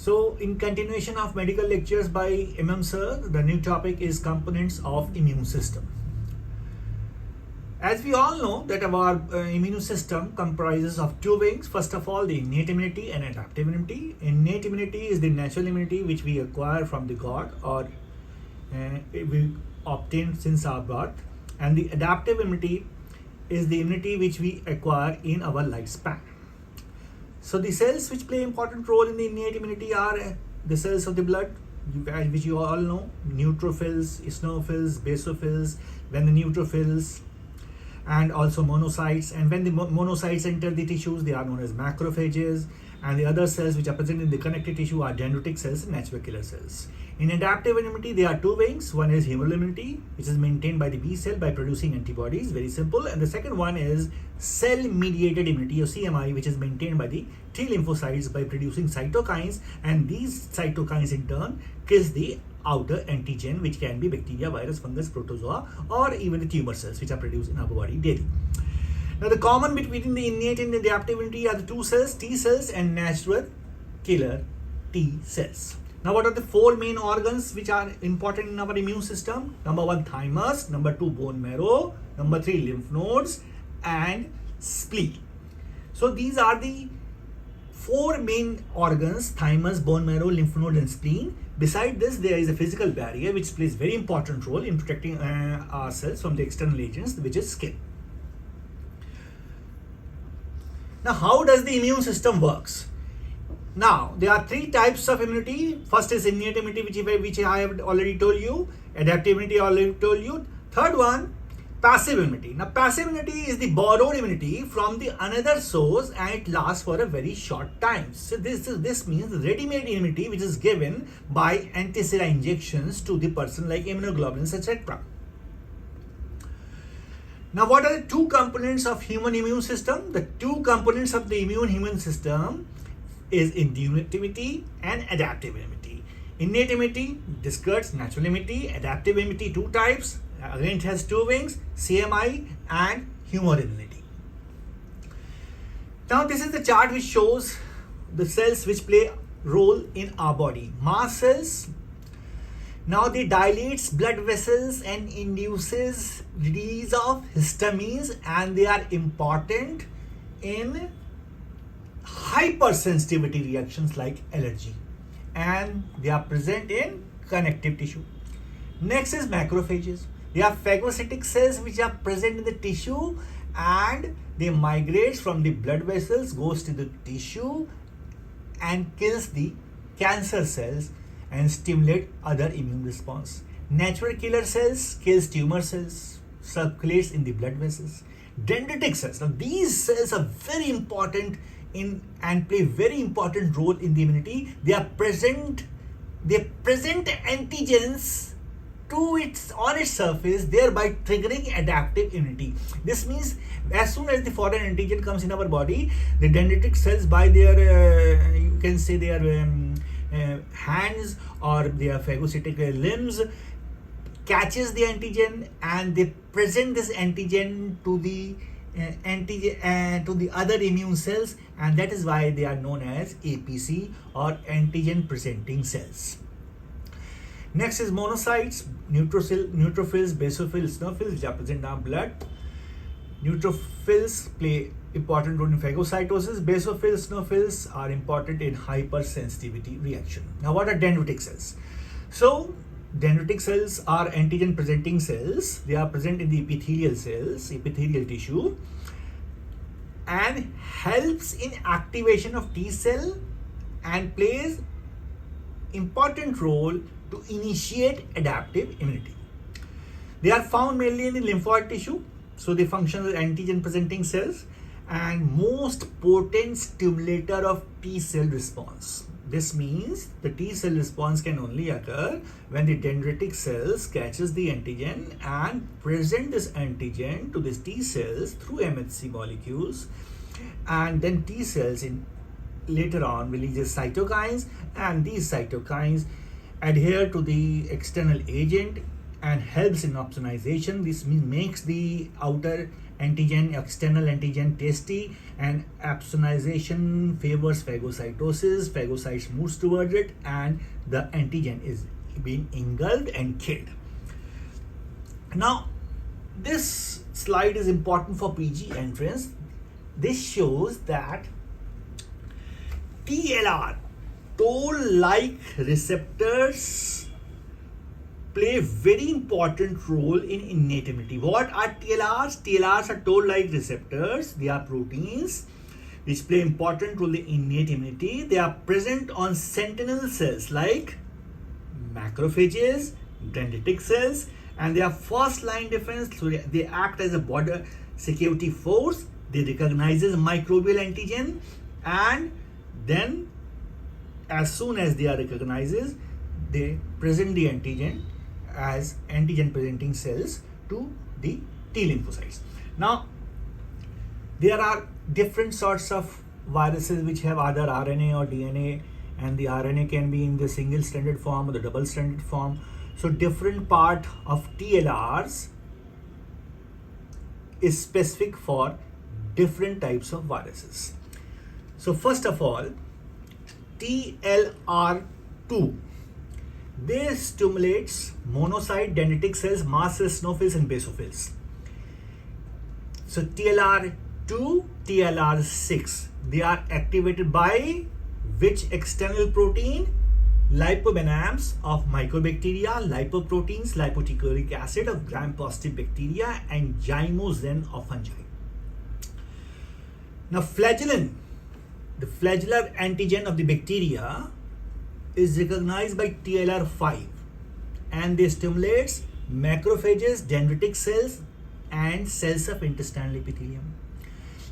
So in continuation of medical lectures by MM Sir, the new topic is components of immune system. As we all know that our immune system comprises of two wings. First of all, the innate immunity and adaptive immunity. Innate immunity is the natural immunity which we acquire from the God or we obtain since our birth, and the adaptive immunity is the immunity which we acquire in our lifespan. So the cells which play important role in the innate immunity are the cells of the blood, which you all know: neutrophils, eosinophils, basophils. When the neutrophils and also monocytes, and when the monocytes enter the tissues, they are known as macrophages, and the other cells which are present in the connective tissue are dendritic cells and natural killer cells. In adaptive immunity, there are two wings. One is humoral immunity, which is maintained by the B cell by producing antibodies, very simple, and the second one is cell-mediated immunity or CMI, which is maintained by the T lymphocytes by producing cytokines, and these cytokines in turn kills the outer antigen, which can be bacteria, virus, fungus, protozoa, or even the tumor cells which are produced in our body daily. Now the common between the innate and the adaptive immunity are the two cells, T cells and natural killer T cells. Now what are the four main organs which are important in our immune system? Number one, thymus. Number two, bone marrow. Number three, lymph nodes and spleen. So these are the four main organs: thymus, bone marrow, lymph node and spleen. Beside this, there is a physical barrier which plays very important role in protecting ourselves from the external agents, which is skin. Now how does the immune system works? Now there are three types of immunity. First is innate immunity, which I have already told you. Adaptive immunity I already told you. Third one, passive immunity. Now passive immunity is the borrowed immunity from the another source, and it lasts for a very short time. So this means ready-made immunity which is given by anti-cell injections to the person, like immunoglobulins, etc. Now what are the two components of human immune system? The two components of the human system is innate immunity and adaptive immunity. Innate immunity discussed natural immunity. Adaptive immunity, two types. Again, it has two wings: CMI and humoral immunity. Now this is the chart which shows the cells which play role in our body. Mast cells. Now they dilates blood vessels and induces release of histamines, and they are important in hypersensitivity reactions like allergy, and they are present in connective tissue. Next is macrophages. They are phagocytic cells which are present in the tissue, and they migrate from the blood vessels, goes to the tissue and kills the cancer cells and stimulate other immune response. Natural killer cells kills tumor cells, circulates in the blood vessels. Dendritic cells. Now these cells are very important in and play very important role in the immunity. They present antigens on its surface, thereby triggering adaptive immunity. This means as soon as the foreign antigen comes in our body, the dendritic cells, by their you can say their hands or their phagocytic limbs, catches the antigen, and they present this antigen to the to the other immune cells, and that is why they are known as APC or antigen presenting cells. Next is monocytes, neutrophils, basophils, eosinophils, which are present in our blood. Neutrophils play important role in phagocytosis. Basophils, eosinophils are important in hypersensitivity reaction. Now what are dendritic cells? So dendritic cells are antigen presenting cells. They are present in the epithelial tissue, and helps in activation of T cell and plays important role to initiate adaptive immunity. They are found mainly in the lymphoid tissue, so they function as antigen presenting cells and most potent stimulator of T cell response. This means the T cell response can only occur when the dendritic cells catches the antigen and present this antigen to these T cells through MHC molecules, and then T cells later on releases cytokines, and these cytokines adhere to the external agent and helps in opsonization. This makes the outer antigen, external antigen tasty, and absonization favors phagocytosis. Phagocytes moves towards it, and the antigen is being engulfed and killed. Now, this slide is important for PG entrance. This shows that TLR, toll-like receptors, play a very important role in innate immunity. What are TLRs? TLRs are toll-like receptors. They are proteins which play important role in innate immunity. They are present on sentinel cells like macrophages, dendritic cells, and they are first line defense. So they act as a border security force. They recognizes microbial antigen, and then as soon as they are recognizes, they present the antigen as antigen presenting cells to the T lymphocytes. Now, there are different sorts of viruses which have either RNA or DNA, and the RNA can be in the single stranded form or the double stranded form. So different part of TLRs is specific for different types of viruses. So first of all, TLR2, they stimulates monocyte dendritic cells, mast cells, eosinophils, and basophils. So TLR2, TLR6, they are activated by which external protein? Lipobenams of mycobacteria, lipoproteins, lipoteichoic acid of gram-positive bacteria, and zymosin of fungi. Now, flagellin, the flagellar antigen of the bacteria, is recognized by TLR5, and they stimulates macrophages, dendritic cells, and cells of intestinal epithelium.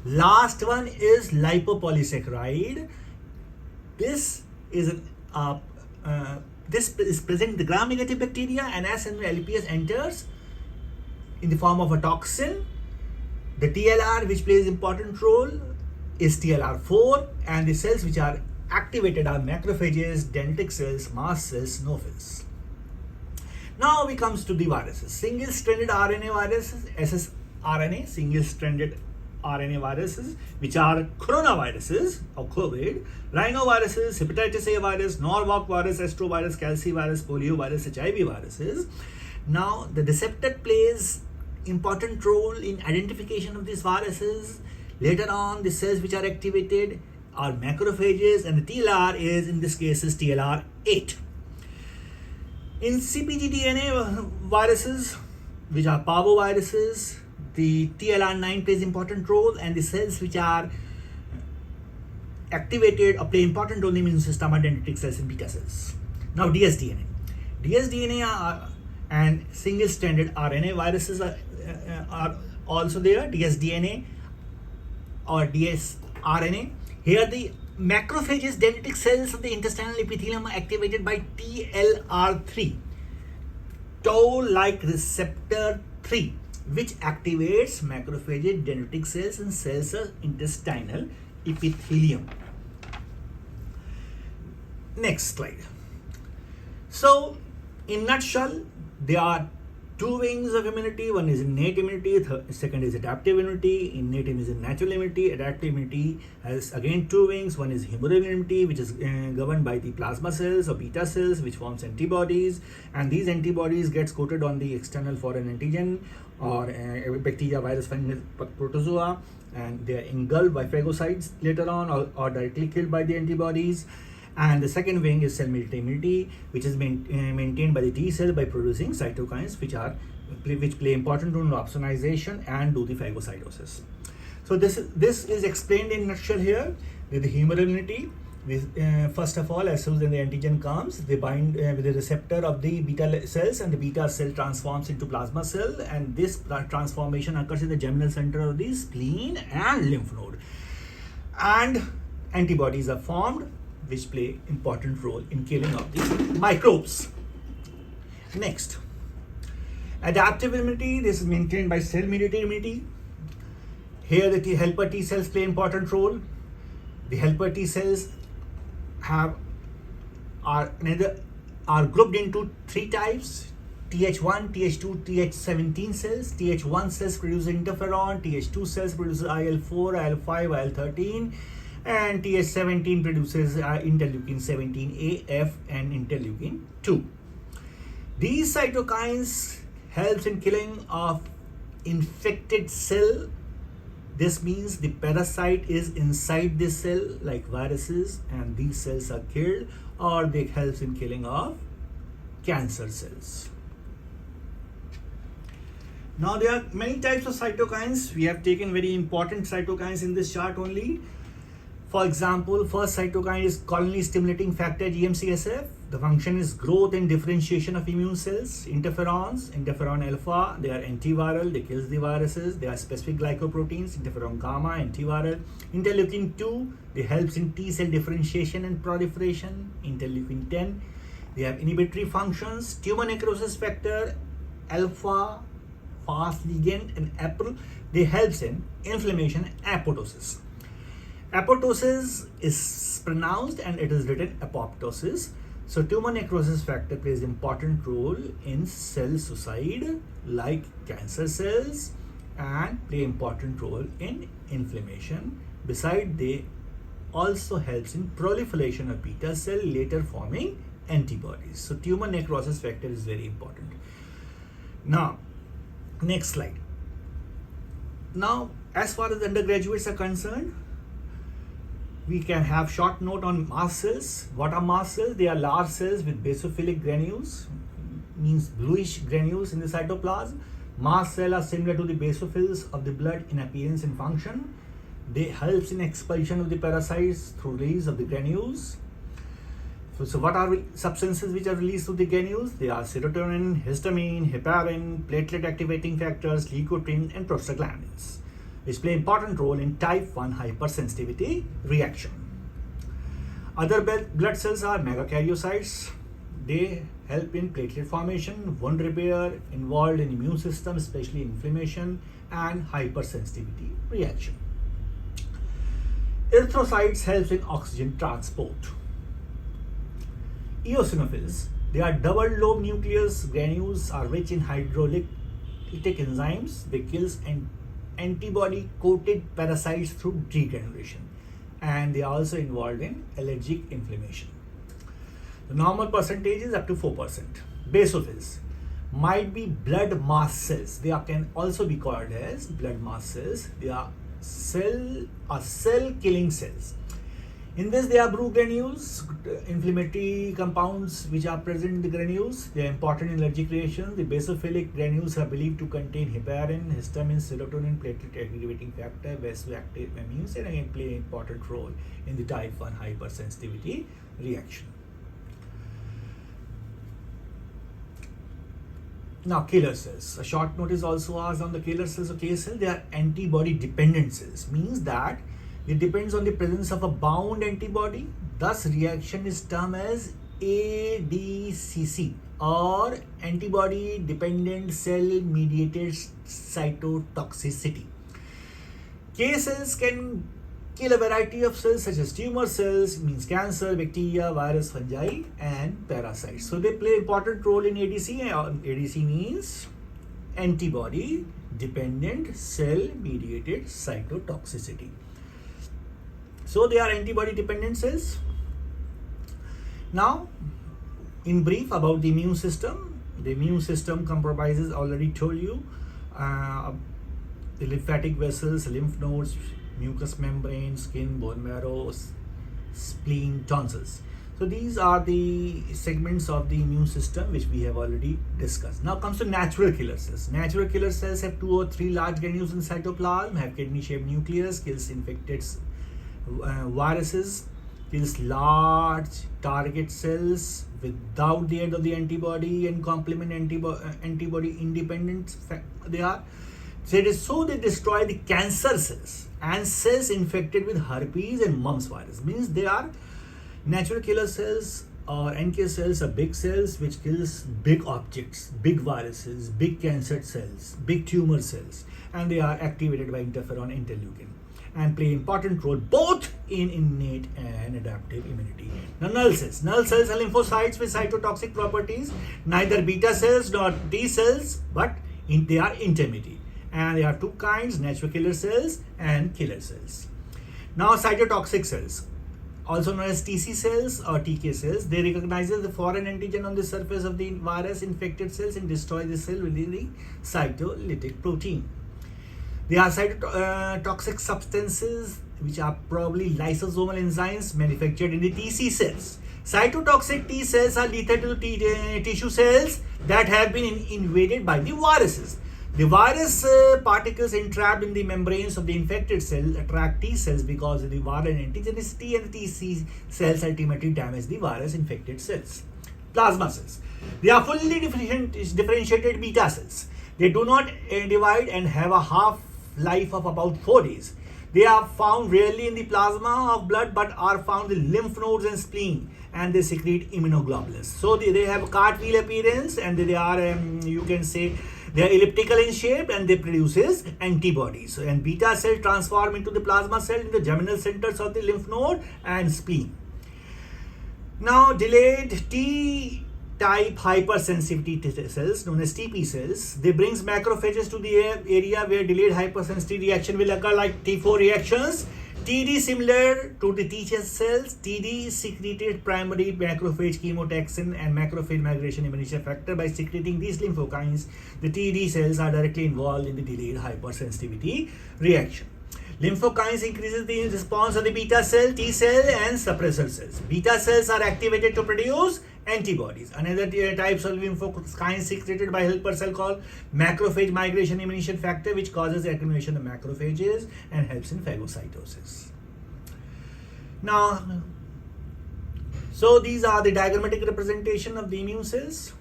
Last one is lipopolysaccharide. This is present in the gram-negative bacteria, and as soon as LPS enters in the form of a toxin, the TLR which plays important role is TLR4, and the cells which are activated are macrophages, dendritic cells, mast cells, eosinophils. Now we comes to the viruses. Single-stranded RNA viruses, ssRNA, single-stranded RNA viruses, which are coronaviruses or COVID, rhinoviruses, hepatitis A virus, Norwalk virus, astrovirus, calcivirus, poliovirus, HIV viruses. Now the receptor plays important role in identification of these viruses. Later on, the cells which are activated are macrophages, and the TLR is in this case is TLR8. In CpG-DNA viruses, which are parvoviruses, the TLR9 plays important role, and the cells which are activated or play important role in the immune system are dendritic cells and beta cells. Now dsDNA. dsDNA and single-stranded RNA viruses are also there. dsDNA or dsRNA. Here the macrophages, dendritic cells of the intestinal epithelium are activated by TLR3, toll-like receptor 3, which activates macrophages, dendritic cells, and cells of intestinal epithelium. Next slide. So, in nutshell, there are two wings of immunity. One is innate immunity, second is adaptive immunity. Innate immunity is natural immunity. Adaptive immunity has again two wings. One is humoral immunity, which is governed by the plasma cells or beta cells, which forms antibodies, and these antibodies gets coated on the external foreign antigen or bacteria, virus, fungus, protozoa, and they are engulfed by phagocytes later on or directly killed by the antibodies. And the second wing is cell-mediated immunity, which is maintained by the T cell by producing cytokines, which play important role in opsonization and do the phagocytosis. So this is explained in a nutshell here. With the humoral immunity, first of all, as soon as the antigen comes, they bind with the receptor of the beta cells, and the beta cell transforms into plasma cell, and this transformation occurs in the germinal center of the spleen and lymph node, and antibodies are formed which play important role in killing of the microbes. Next, adaptive immunity. This is maintained by cell-mediated immunity. Here the helper T cells play important role. The helper T cells are grouped into three types: Th1, Th2, Th17 cells. Th1 cells produce interferon, Th2 cells produces IL4, IL5, IL13, and Th17 produces interleukin 17A, F, and interleukin 2. These cytokines helps in killing of infected cell. This means the parasite is inside the cell like viruses, and these cells are killed, or they helps in killing of cancer cells. Now there are many types of cytokines. We have taken very important cytokines in this chart only. For example, first cytokine is colony stimulating factor GM-CSF. The function is growth and differentiation of immune cells. Interferons, interferon alpha, they are antiviral, they kill the viruses. They are specific glycoproteins, interferon gamma, antiviral. Interleukin 2, they helps in T cell differentiation and proliferation. Interleukin 10, they have inhibitory functions. Tumor necrosis factor, alpha, fast ligand, and APRIL, they helps in inflammation and apoptosis. Apoptosis is pronounced and it is written apoptosis. So tumor necrosis factor plays important role in cell suicide like cancer cells, and play important role in inflammation. Besides, they also helps in proliferation of beta cell, later forming antibodies. So tumor necrosis factor is very important. Now, next slide. Now, as far as undergraduates are concerned, we can have short note on mast cells. What are mast cells? They are large cells with basophilic granules, means bluish granules in the cytoplasm. Mast cells are similar to the basophils of the blood in appearance and function. They helps in expulsion of the parasites through release of the granules. So what are substances which are released through the granules? They are serotonin, histamine, heparin, platelet activating factors, leukotriene, and prostaglandins, which play important role in type 1 hypersensitivity reaction. Other blood cells are megakaryocytes. They help in platelet formation, wound repair, involved in immune system, especially inflammation and hypersensitivity reaction. Erythrocytes helps in oxygen transport. Eosinophils, they are double lobe nucleus granules, are rich in hydrolytic enzymes. They kills antibody coated parasites through degranulation, and they are also involved in allergic inflammation. The normal percentage is up to 4%. Basophils might be blood mast cells. They can also be called as blood mast cells. They are cell killing cells. In this, they are blue granules, inflammatory compounds which are present in the granules. They are important in allergic reactions. The basophilic granules are believed to contain heparin, histamine, serotonin, platelet activating factor, vasoactive amines, and again play an important role in the type 1 hypersensitivity reaction. Now, killer cells. A short note is also asked on the killer cells of K cell. They are antibody dependent cells, means that it depends on the presence of a bound antibody. Thus, reaction is termed as ADCC, or antibody dependent cell mediated cytotoxicity. K cells can kill a variety of cells such as tumor cells, means cancer, bacteria, virus, fungi, and parasites. So they play important role in ADC. ADC means antibody dependent cell mediated cytotoxicity. So they are antibody dependent cells. Now, in brief about the immune system. The immune system comprises, already told you, the lymphatic vessels, lymph nodes, mucous membrane, skin, bone marrow, spleen, tonsils. So these are the segments of the immune system which we have already discussed. Now comes to natural killer cells. Natural killer cells have 2 or 3 large granules in cytoplasm, have kidney-shaped nucleus, kills infected viruses, kills large target cells without the aid of the antibody, and complement antibody independent they are. So it is so they destroy the cancer cells and cells infected with herpes and mumps virus. Means they are natural killer cells, or NK cells are big cells which kills big objects, big viruses, big cancer cells, big tumor cells, and they are activated by interferon, interleukin. and play important role both in innate and adaptive immunity. Now, null cells. Null cells are lymphocytes with cytotoxic properties. Neither beta cells nor T cells, but they are intermediate. And there are two kinds, natural killer cells and killer cells. Now, cytotoxic cells, also known as TC cells or TK cells, they recognize the foreign antigen on the surface of the virus infected cells and destroy the cell within the cytolytic protein. They are cytotoxic substances which are probably lysosomal enzymes manufactured in the TC cells. Cytotoxic T cells are lethal to tissue cells that have been invaded by the viruses. The virus particles entrapped in the membranes of the infected cell attract T cells because of the viral antigenicity, and the TC cells ultimately damage the virus infected cells. Plasma cells. They are fully differentiated beta cells. They do not divide and have a half-life of about 4 days. They are found rarely in the plasma of blood but are found in lymph nodes and spleen, and they secrete immunoglobulins. So they have a cartwheel appearance, and they are, you can say, they are elliptical in shape, and they produces antibodies. And beta cell transform into the plasma cell in the germinal centers of the lymph node and spleen. Now, delayed T-type hypersensitivity cells, known as TP cells, they brings macrophages to the area where delayed hypersensitivity reaction will occur, like T4 reactions. TD similar to the T cells. TD secreted primary macrophage chemotaxin and macrophage migration inhibition factor. By secreting these lymphokines, the TD cells are directly involved in the delayed hypersensitivity reaction. Lymphokines increases the response of the beta cell, T cell and suppressor cells. Beta cells are activated to produce antibodies. Another types of lymphokines secreted by helper cell called macrophage migration inhibition factor, which causes accumulation of macrophages and helps in phagocytosis. Now, so these are the diagrammatic representation of the immune cells.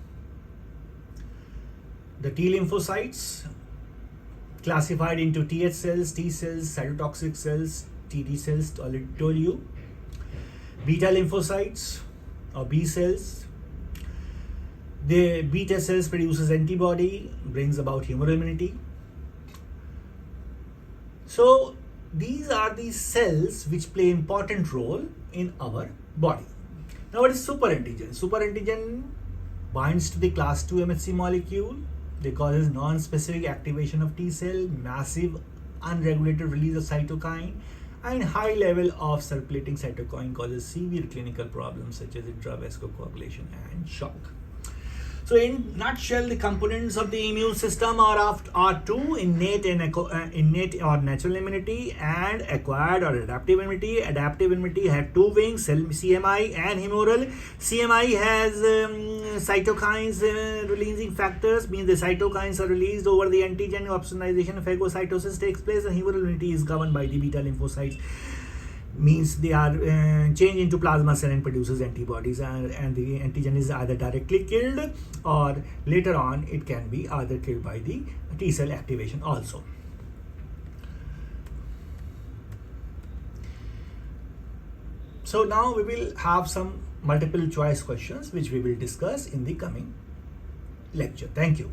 The T lymphocytes classified into TH cells, T cells, cytotoxic cells, TD cells, already told you. Beta lymphocytes or B cells. The beta cells produces antibody, brings about humoral immunity. So these are the cells which play important role in our body. Now, what is superantigen? Superantigen binds to the class 2 MHC molecule. They causes non-specific activation of T cell, massive unregulated release of cytokine, and high level of circulating cytokine causes severe clinical problems such as intravascular coagulation and shock. So, in nutshell, the components of the immune system are two: innate or natural immunity, and acquired or adaptive immunity. Adaptive immunity have two wings, CMI and humoral. CMI has cytokines releasing factors, means the cytokines are released over the antigen, opsonization, phagocytosis takes place, and humoral immunity is governed by the beta lymphocytes, means they are changed into plasma cell and produces antibodies, and the antigen is either directly killed or later on it can be either killed by the T cell activation also. So now we will have some multiple choice questions which we will discuss in the coming lecture. Thank you.